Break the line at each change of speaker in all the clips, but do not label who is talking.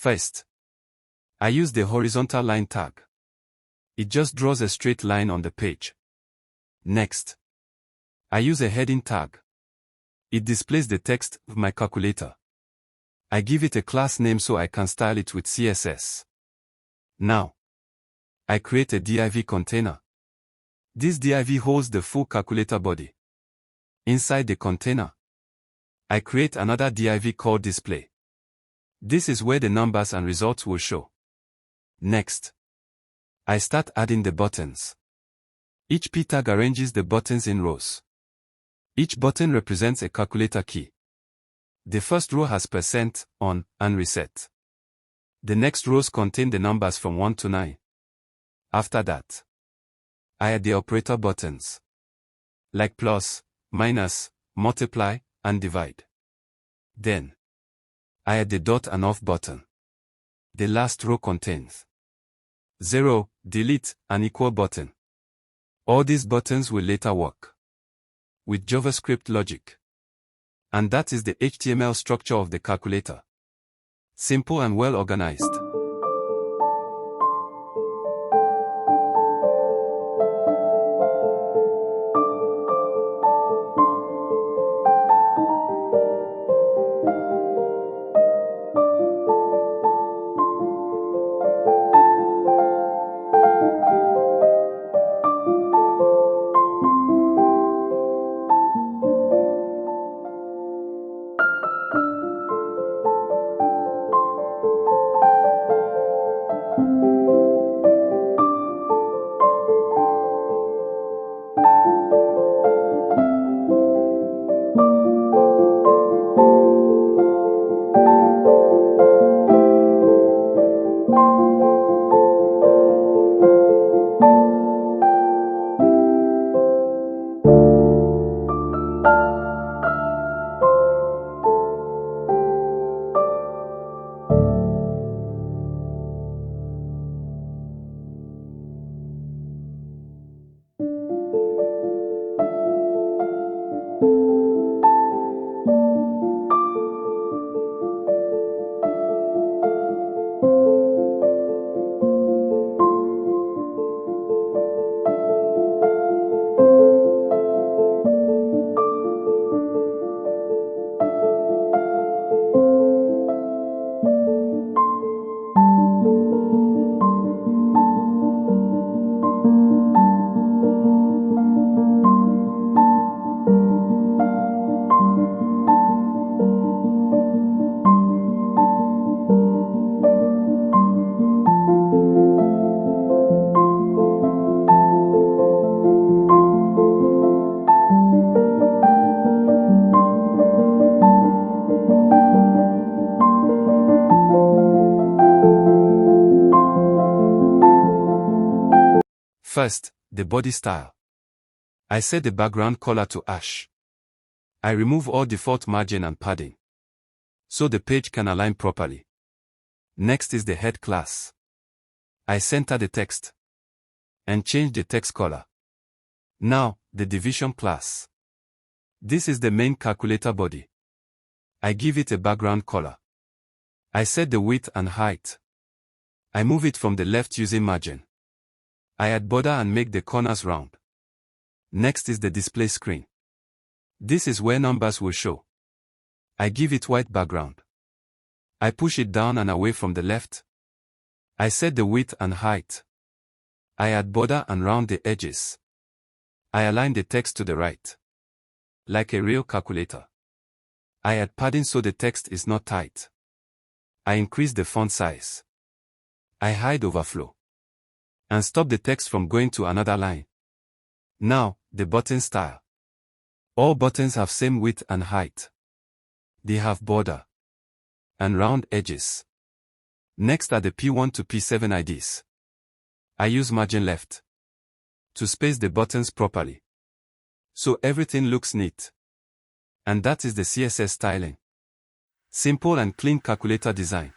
First, I use the horizontal line tag. It just draws a straight line on the page. Next, I use a heading tag. It displays the text of my calculator. I give it a class name so I can style it with CSS. Now, I create a div container. This div holds the full calculator body. Inside the container, I create another div called display. This is where the numbers and results will show. Next, I start adding the buttons. Each p tag arranges the buttons in rows. Each button represents a calculator key. The first row has %, on, and reset. The next rows contain the numbers from 1 to 9. After that, I add the operator buttons, like plus, minus, multiply, and divide. Then, I add the dot and off button. The last row contains 0, delete, and equal button. All these buttons will later work with JavaScript logic. And that is the HTML structure of the calculator. Simple and well organized. First, the body style. I set the background color to ash. I remove all default margin and padding, so the page can align properly. Next is the head class. I center the text and change the text color. Now, the division class. This is the main calculator body. I give it a background color. I set the width and height. I move it from the left using margin. I add border and make the corners round. Next is the display screen. This is where numbers will show. I give it white background. I push it down and away from the left. I set the width and height. I add border and round the edges. I align the text to the right, like a real calculator. I add padding so the text is not tight. I increase the font size. I hide overflow and stop the text from going to another line. Now, the button style. All buttons have same width and height. They have border and round edges. Next are the P1 to P7 IDs. I use margin left to space the buttons properly, so everything looks neat. And that is the CSS styling. Simple and clean calculator design.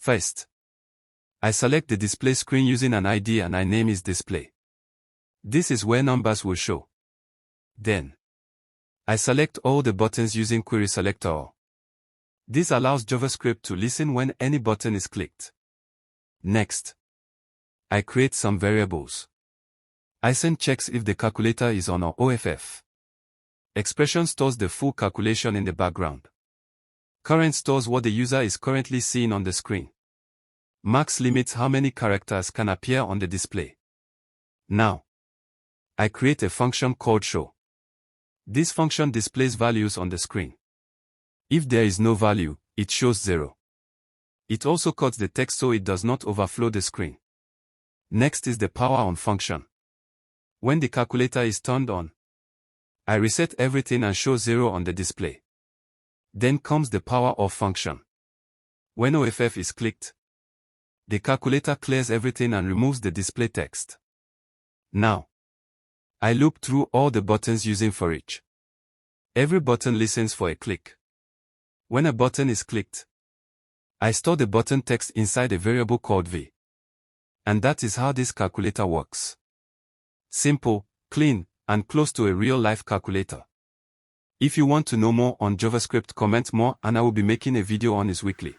First, I select the display screen using an ID and I name it display. This is where numbers will show. Then, I select all the buttons using query selector. This allows JavaScript to listen when any button is clicked. Next, I create some variables. Isent checks if the calculator is on or off. Expression stores the full calculation in the background. Current stores what the user is currently seeing on the screen. Max limits how many characters can appear on the display. Now, I create a function called show. This function displays values on the screen. If there is no value, it shows 0. It also cuts the text so it does not overflow the screen. Next is the power on function. When the calculator is turned on, I reset everything and show 0 on the display. Then comes the power off function. When OFF is clicked, the calculator clears everything and removes the display text. Now, I loop through all the buttons using for each. Every button listens for a click. When a button is clicked, I store the button text inside a variable called v. And that is how this calculator works. Simple, clean, and close to a real-life calculator. If you want to know more on JavaScript, comment more and I will be making a video on it weekly.